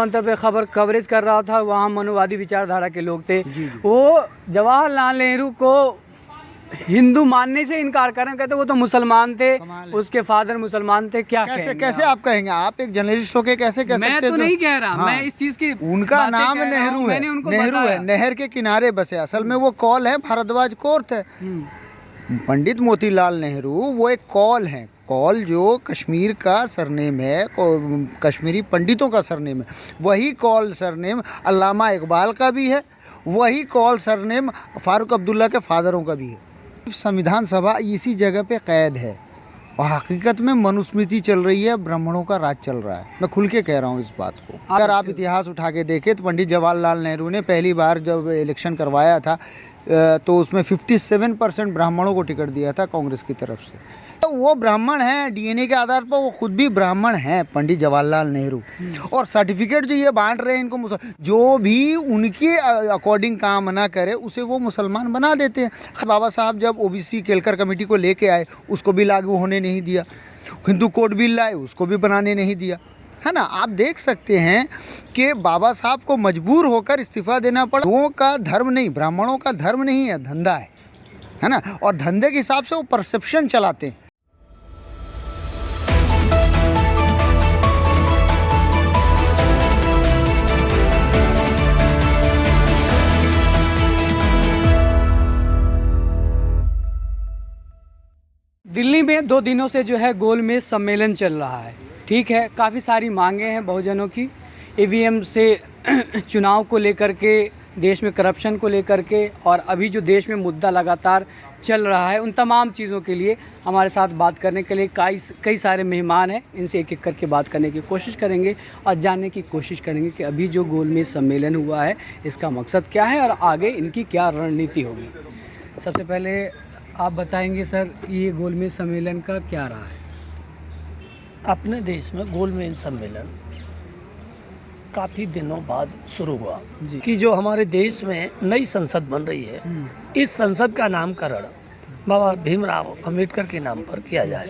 मंतर पे खबर कवरेज कर रहा था, वहाँ मनुवादी विचारधारा के लोग थे। वो जवाहरलाल नेहरू को हिंदू मानने से इनकार कर रहे हैं, कहते वो तो मुसलमान थे, उसके फादर मुसलमान थे। क्या कैसे आप कहेंगे? आप एक जर्नलिस्ट होके कैसे कह सकते हैं? मैं तो नहीं कह रहा, मैं इस चीज की उनका नाम नेहरू है, नेहरू है, नहर के किनारे बसे। असल में वो कॉल है भारद्वाज कोर्ट है। पंडित मोतीलाल नेहरू वो एक कॉल है, कॉल जो कश्मीर का सरनेम है, कश्मीरी पंडितों का सरनेम है। वही कॉल सरनेम अल्लामा इकबाल का भी है, वही कॉल सरनेम फारूक अब्दुल्ला के फादरों का भी है। संविधान सभा इसी जगह पे कैद है और हकीकत में मनुस्मृति चल रही है, ब्राह्मणों का राज चल रहा है। मैं खुल के कह रहा हूँ इस बात को। अगर आप इतिहास उठा के देखें तो पंडित जवाहरलाल नेहरू ने पहली बार जब इलेक्शन करवाया था तो उसमें 57% ब्राह्मणों को टिकट दिया था कांग्रेस की तरफ से। तो वो ब्राह्मण हैं, डीएनए के आधार पर वो खुद भी ब्राह्मण हैं पंडित जवाहरलाल नेहरू। और सर्टिफिकेट जो ये बांट रहे हैं इनको, जो भी उनके अकॉर्डिंग काम ना करे उसे वो मुसलमान बना देते हैं। बाबा साहब जब ओबीसी केलकर कमेटी को लेके आए उसको भी लागू होने नहीं दिया, हिंदू कोड बिल लाए उसको भी बनाने नहीं दिया, है ना। आप देख सकते हैं कि बाबा साहब को मजबूर होकर इस्तीफा देना पड़ा। लोगों का धर्म नहीं, ब्राह्मणों का धर्म नहीं है, धंधा है ना। और धंधे के हिसाब से वो परसेप्शन चलाते हैं। दिल्ली में 2 दिनों से जो है गोलमेज सम्मेलन चल रहा है, ठीक है। काफ़ी सारी मांगे हैं बहुजनों की, ईवीएम से चुनाव को लेकर के, देश में करप्शन को लेकर के, और अभी जो देश में मुद्दा लगातार चल रहा है, उन तमाम चीज़ों के लिए हमारे साथ बात करने के लिए कई सारे मेहमान हैं। इनसे एक एक करके बात करने की कोशिश करेंगे और जानने की कोशिश करेंगे कि अभी जो गोलमेज सम्मेलन हुआ है इसका मकसद क्या है और आगे इनकी क्या रणनीति होगी। सबसे पहले आप बताएंगे सर, ये गोलमेज सम्मेलन का क्या रहा है? अपने देश में गोलमेज सम्मेलन काफ़ी दिनों बाद शुरू हुआ कि जो हमारे देश में नई संसद बन रही है, इस संसद का नामकरण बाबा भीमराव अंबेडकर के नाम पर किया जाए।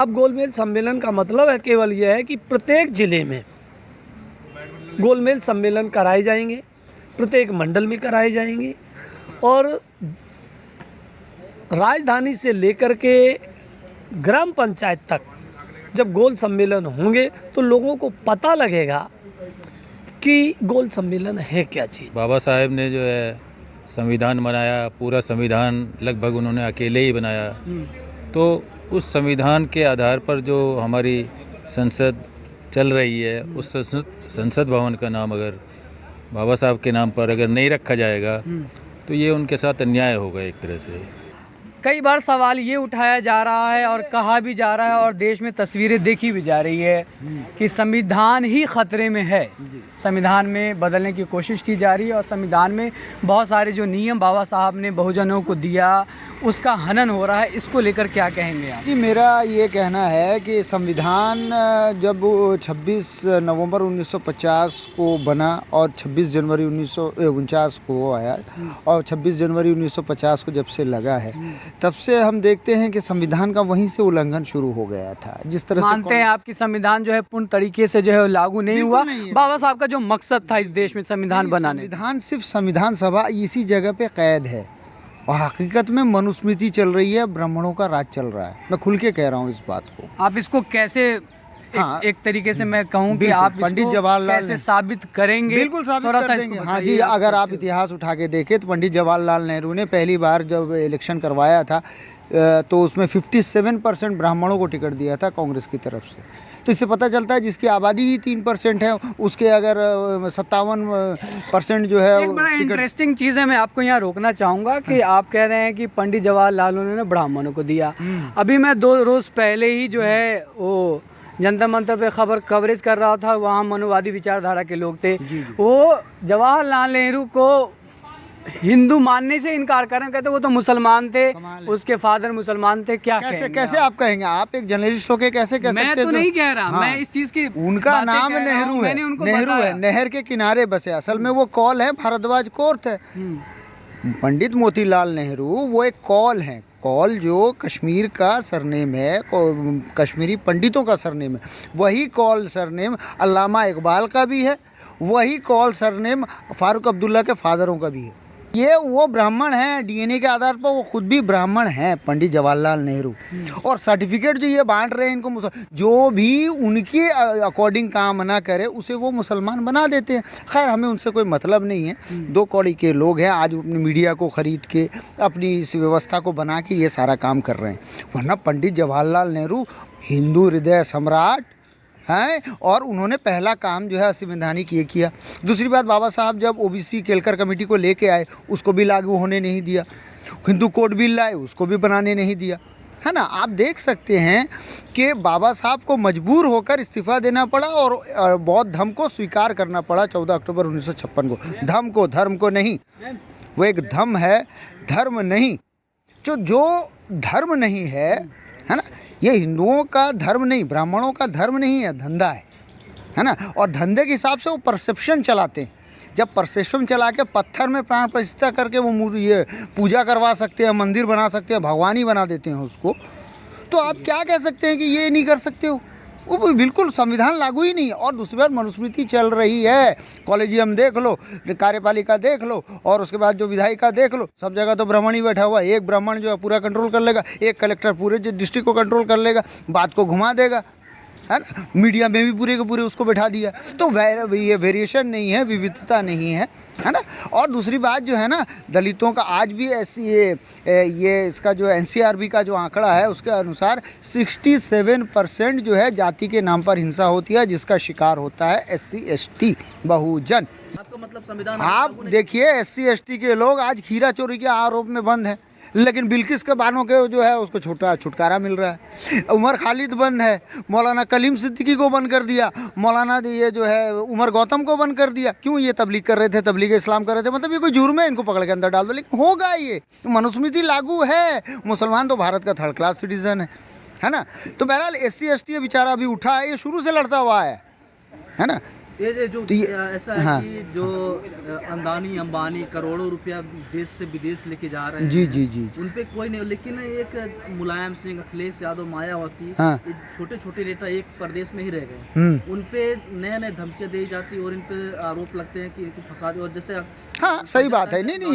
अब गोलमेज सम्मेलन का मतलब है केवल यह है कि प्रत्येक जिले में गोलमेज सम्मेलन कराए जाएंगे, प्रत्येक मंडल में कराए जाएंगे, और राजधानी से लेकर के ग्राम पंचायत तक जब गोल सम्मेलन होंगे तो लोगों को पता लगेगा कि गोल सम्मेलन है क्या चीज़। बाबा साहेब ने जो है संविधान बनाया, पूरा संविधान लगभग उन्होंने अकेले ही बनाया। तो उस संविधान के आधार पर जो हमारी संसद चल रही है, उस संसद भवन का नाम अगर बाबा साहब के नाम पर अगर नहीं रखा जाएगा तो ये उनके साथ अन्याय होगा एक तरह से। कई बार सवाल ये उठाया जा रहा है और कहा भी जा रहा है और देश में तस्वीरें देखी भी जा रही है कि संविधान ही खतरे में है। संविधान में बदलने की कोशिश की जा रही है और संविधान में बहुत सारे जो नियम बाबा साहब ने बहुजनों को दिया उसका हनन हो रहा है। इसको लेकर क्या कहेंगे आप? कि मेरा ये कहना है कि संविधान जब 26 नवंबर 1950 को बना और 26 जनवरी 1949 को आया और 26 जनवरी 1950 को जब से लगा है, तब से हम देखते हैं कि संविधान का वहीं से उल्लंघन शुरू हो गया था। जिस तरह मानते हैं आपकी संविधान जो है पूर्ण तरीके से जो है लागू नहीं हुआ। बाबा साहब का जो मकसद था इस देश में संविधान बनाने, संविधान सिर्फ संविधान सभा इसी जगह पे कैद है और हकीकत में मनुस्मृति चल रही है, ब्राह्मणों का राज चल रहा है। मैं खुल के कह रहा हूँ इस बात को। आप इसको कैसे एक तरीके से मैं कहूँ कि आप पंडित जवाहरलाल कैसे साबित करेंगे? बिल्कुल साबित कर देंगे। हाँ जी, अगर आप इतिहास उठा के देखें तो पंडित जवाहरलाल नेहरू ने पहली बार जब इलेक्शन करवाया था तो उसमें 57% ब्राह्मणों को टिकट दिया था कांग्रेस की तरफ से। तो इससे पता चलता है जिसकी आबादी ही 3% है उसके अगर 57% जो है। एक बड़ा इंटरेस्टिंग चीज़ है, मैं आपको यहाँ रोकना चाहूँगा कि आप कह रहे हैं कि पंडित जवाहरलाल ने ब्राह्मणों को दिया। अभी मैं 2 रोज़ पहले ही जो है वो जंतर मंतर पे खबर कवरेज कर रहा था, वहाँ मनुवादी विचारधारा के लोग थे। वो जवाहरलाल नेहरू को हिंदू मानने से इनकार कर रहे हैं, कहते वो तो मुसलमान थे, उसके फादर मुसलमान थे। क्या कैसे आप कहेंगे? आप एक जर्नलिस्ट होके कैसे कह सकते हैं? मैं तो नहीं कह रहा, मैं इस चीज की उनका नाम नेहरू है, नेहरू है, नहर के किनारे बसे। असल में वो कॉल है भारद्वाज कोर्ट है। पंडित मोतीलाल नेहरू वो एक कॉल है, कॉल जो कश्मीर का सरनेम है, कश्मीरी पंडितों का सरनेम है। वही कॉल सरनेम अल्लामा इकबाल का भी है, वही कॉल सरनेम फारूक अब्दुल्ला के फादरों का भी है। ये वो ब्राह्मण हैं, डीएनए के आधार पर वो खुद भी ब्राह्मण हैं, पंडित जवाहरलाल नेहरू। और सर्टिफिकेट जो ये बांट रहे हैं इनको, जो भी उनके अकॉर्डिंग काम ना करे उसे वो मुसलमान बना देते हैं। खैर हमें उनसे कोई मतलब नहीं है, दो कौड़ी के लोग हैं, आज अपनी मीडिया को ख़रीद के अपनी इस व्यवस्था को बना के ये सारा काम कर रहे हैं। वरना पंडित जवाहरलाल नेहरू हिंदू हृदय सम्राट हैं, और उन्होंने पहला काम जो है संवैधानिक ये किया। दूसरी बात, बाबा साहब जब ओबीसी केलकर कमेटी को लेके आए उसको भी लागू होने नहीं दिया, हिंदू कोड बिल लाए उसको भी बनाने नहीं दिया, है ना। आप देख सकते हैं कि बाबा साहब को मजबूर होकर इस्तीफ़ा देना पड़ा और बौद्ध धर्म को स्वीकार करना पड़ा 14 अक्टूबर 1956 को। धर्म को, धर्म को नहीं, वो एक धर्म है, धर्म नहीं। जो धर्म नहीं है ना, ये हिंदुओं का धर्म नहीं, ब्राह्मणों का धर्म नहीं है, धंधा है ना। और धंधे के हिसाब से वो परसेप्शन चलाते हैं। जब परसेप्शन चला के पत्थर में प्राण प्रतिष्ठा करके वो ये पूजा करवा सकते हैं, मंदिर बना सकते हैं, भगवान ही बना देते हैं उसको, तो आप क्या कह सकते हैं कि ये नहीं कर सकते हो? वो बिल्कुल संविधान लागू ही नहीं है। और दूसरी बात, मनुस्मृति चल रही है, कॉलेजियम देख लो, कार्यपालिका देख लो, और उसके बाद जो विधायिका देख लो, सब जगह तो ब्राह्मण ही बैठा हुआ है। एक ब्राह्मण जो है पूरा कंट्रोल कर लेगा, एक कलेक्टर पूरे डिस्ट्रिक्ट को कंट्रोल कर लेगा, बात को घुमा देगा, है ना। मीडिया में भी पूरे के पूरे उसको बैठा दिया। तो ये वेरिएशन नहीं है, विविधता नहीं है, है ना। और दूसरी बात जो है ना, दलितों का आज भी ऐसी ये इसका जो एनसीआरबी का जो आंकड़ा है उसके अनुसार 67% जो है जाति के नाम पर हिंसा होती है, जिसका शिकार होता है SC ST बहुजन। आपका मतलब संविधान, आप देखिए SC ST के लोग आज खीरा चोरी के आरोप में बंद हैं, लेकिन बिल्किस के बानों के जो है उसको छुटकारा मिल रहा है। उमर खालिद बंद है, मौलाना कलीम सिद्दीकी को बंद कर दिया, मौलाना ये जो है उमर गौतम को बंद कर दिया। क्यों? ये तबलीग कर रहे थे, तबलीग इस्लाम कर रहे थे। मतलब ये कोई जुर्म है, इनको पकड़ के अंदर डाल दो। लेकिन होगा ये, मनुस्मृति लागू है, मुसलमान तो भारत का 3rd क्लास सिटीजन है ना। तो बहरहाल SC ST बेचारा अभी उठा है, ये शुरू से लड़ता हुआ है ना। ये जो तो ऐसा है हाँ। कि जो अंदानी अंबानी करोड़ों रुपया देश से विदेश लेके जा रहे हैं, जी। उन पे कोई नहीं। लेकिन एक मुलायम सिंह, अखिलेश यादव, मायावती, हाँ। छोटे छोटे नेता एक प्रदेश में ही रह गए, उन पे नए नए धमकियां दी जाती और इन पे आरोप लगते हैं कि इनको फंसा दे। और जैसे हाँ सही बात है। नहीं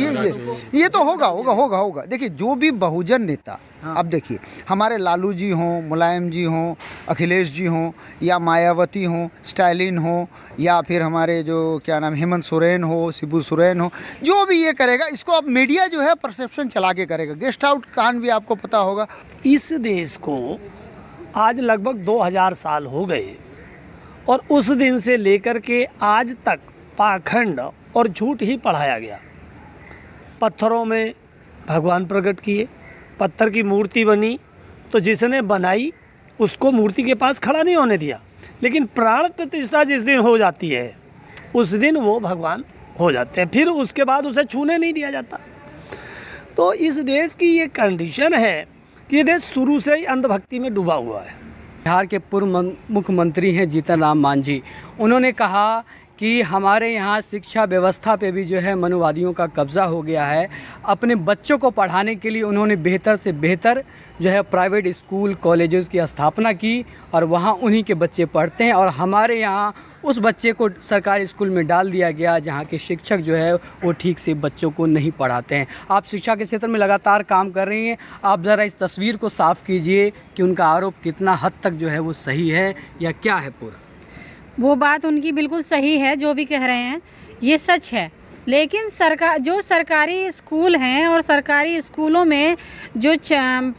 ये तो होगा। देखिए जो भी बहुजन नेता, अब देखिए हमारे लालू जी हों, मुलायम जी हों, अखिलेश जी हों, या मायावती हों, स्टालिन हो, या फिर हमारे जो क्या नाम हेमंत सोरेन हो, शिबू सोरेन हो, जो भी ये करेगा इसको अब मीडिया जो है परसेप्शन चला के करेगा। गेस्ट आउट कांड भी आपको पता होगा। इस देश को आज लगभग 2000 साल हो गए, और उस दिन से लेकर के आज तक पाखंड और झूठ ही पढ़ाया गया। पत्थरों में भगवान प्रकट किए, पत्थर की मूर्ति बनी तो जिसने बनाई उसको मूर्ति के पास खड़ा नहीं होने दिया, लेकिन प्राण प्रतिष्ठा जिस दिन हो जाती है उस दिन वो भगवान हो जाते हैं, फिर उसके बाद उसे छूने नहीं दिया जाता। तो इस देश की ये कंडीशन है कि ये देश शुरू से ही अंधभक्ति में डूबा हुआ है। बिहार के पूर्व मुख्यमंत्री हैं जीतन राम मांझी, उन्होंने कहा कि हमारे यहाँ शिक्षा व्यवस्था पे भी जो है मनुवादियों का कब्ज़ा हो गया है। अपने बच्चों को पढ़ाने के लिए उन्होंने बेहतर से बेहतर जो है प्राइवेट स्कूल कॉलेजेस की स्थापना की, और वहाँ उन्हीं के बच्चे पढ़ते हैं। और हमारे यहाँ उस बच्चे को सरकारी स्कूल में डाल दिया गया जहाँ के शिक्षक जो है वो ठीक से बच्चों को नहीं पढ़ाते हैं। आप शिक्षा के क्षेत्र में लगातार काम कर रही हैं, आप ज़रा इस तस्वीर को साफ़ कीजिए कि उनका आरोप कितना हद तक जो है वो सही है या क्या है पूरा। वो बात उनकी बिल्कुल सही है, जो भी कह रहे हैं ये सच है। लेकिन जो सरकारी स्कूल हैं और सरकारी स्कूलों में जो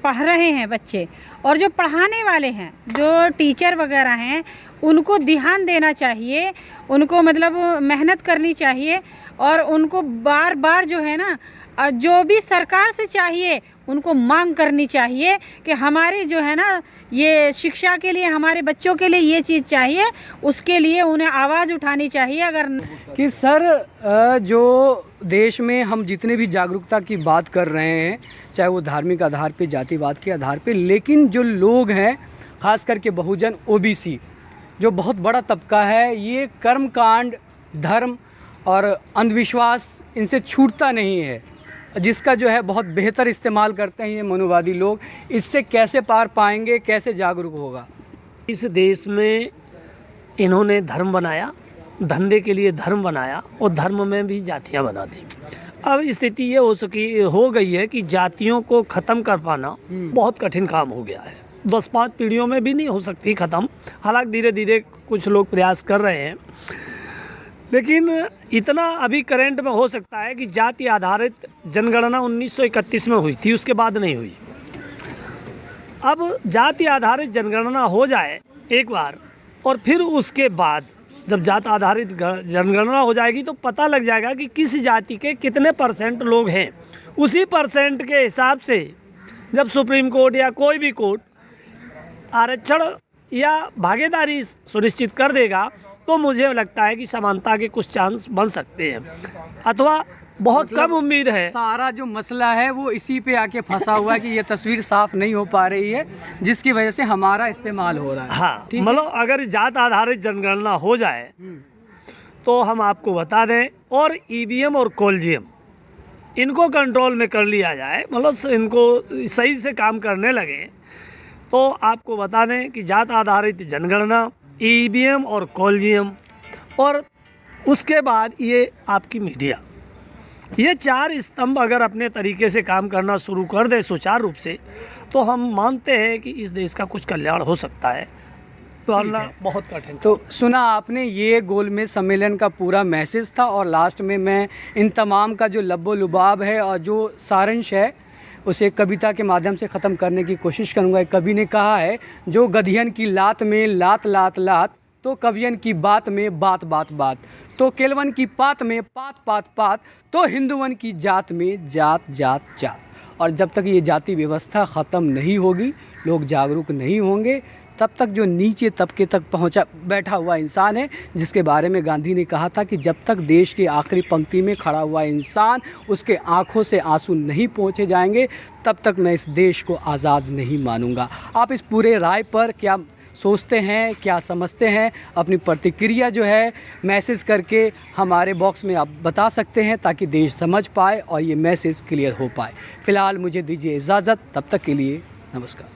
पढ़ रहे हैं बच्चे, और जो पढ़ाने वाले हैं, जो टीचर वगैरह हैं, उनको ध्यान देना चाहिए, उनको मतलब मेहनत करनी चाहिए, और उनको बार बार जो है ना, जो भी सरकार से चाहिए उनको मांग करनी चाहिए कि हमारी जो है ना ये शिक्षा के लिए, हमारे बच्चों के लिए ये चीज़ चाहिए, उसके लिए उन्हें आवाज़ उठानी चाहिए। अगर कि सर जो देश में हम जितने भी जागरूकता की बात कर रहे हैं, चाहे वो धार्मिक आधार पे, जातिवाद के आधार पे, लेकिन जो लोग हैं ख़ास करके बहुजन OBC जो बहुत बड़ा तबका है, ये कर्मकांड, धर्म और अंधविश्वास इनसे छूटता नहीं है, जिसका जो है बहुत बेहतर इस्तेमाल करते हैं ये मनुवादी लोग। इससे कैसे पार पाएंगे, कैसे जागरूक होगा? इस देश में इन्होंने धर्म बनाया, धंधे के लिए धर्म बनाया और धर्म में भी जातियां बना दी। अब स्थिति ये हो गई है कि जातियों को ख़त्म कर पाना बहुत कठिन काम हो गया है। 10-5 पीढ़ियों में भी नहीं हो सकती ख़त्म, हालांकि धीरे धीरे कुछ लोग प्रयास कर रहे हैं, लेकिन इतना अभी करंट में हो सकता है कि जाति आधारित जनगणना 1931 में हुई थी, उसके बाद नहीं हुई। अब जाति आधारित जनगणना हो जाए एक बार और फिर उसके बाद जब जाति आधारित जनगणना हो जाएगी तो पता लग जाएगा कि किस जाति के कितने % लोग हैं। उसी % के हिसाब से जब सुप्रीम कोर्ट या कोई भी कोर्ट आरक्षण या भागीदारी सुनिश्चित कर देगा तो मुझे लगता है कि समानता के कुछ चांस बन सकते हैं, अथवा बहुत कम उम्मीद है। सारा जो मसला है वो इसी पे आके फंसा हुआ है कि ये तस्वीर साफ नहीं हो पा रही है, जिसकी वजह से हमारा इस्तेमाल हो रहा है। हाँ, मतलब अगर जात आधारित जनगणना हो जाए तो हम आपको बता दें, और ईवीएम और कॉलेजियम इनको कंट्रोल में कर लिया जाए, मतलब इनको सही से काम करने लगे, तो आपको बता दें कि जात आधारित जनगणना, ईवीएम और कॉलेजियम, और उसके बाद ये आपकी मीडिया, ये 4 स्तंभ अगर अपने तरीके से काम करना शुरू कर दे सुचारू रूप से, तो हम मानते हैं कि इस देश का कुछ कल्याण हो सकता है, वरना बहुत कठिन। तो सुना आपने, ये गोलमेज सम्मेलन का पूरा मैसेज था, और लास्ट में मैं इन तमाम का जो लब्बो लुबाब है और जो सारांश है उसे कविता के माध्यम से ख़त्म करने की कोशिश करूँगा। एक कवि ने कहा है, जो गधियन की लात में लात लात लात, तो कवियन की बात में बात बात बात, तो केलवन की पात में पात पात पात, तो हिंदुवन की जात में जात जात जात। और जब तक ये जाति व्यवस्था ख़त्म नहीं होगी, लोग जागरूक नहीं होंगे, तब तक जो नीचे तबके तक बैठा हुआ इंसान है, जिसके बारे में गांधी ने कहा था कि जब तक देश की आखिरी पंक्ति में खड़ा हुआ इंसान, उसके आंखों से आंसू नहीं पहुँचे जाएंगे, तब तक मैं इस देश को आज़ाद नहीं मानूंगा। आप इस पूरे राय पर क्या सोचते हैं, क्या समझते हैं? अपनी प्रतिक्रिया जो है मैसेज करके हमारे बॉक्स में आप बता सकते हैं, ताकि देश समझ पाए और ये मैसेज क्लियर हो पाए। फ़िलहाल मुझे दीजिए इजाज़त, तब तक के लिए नमस्कार।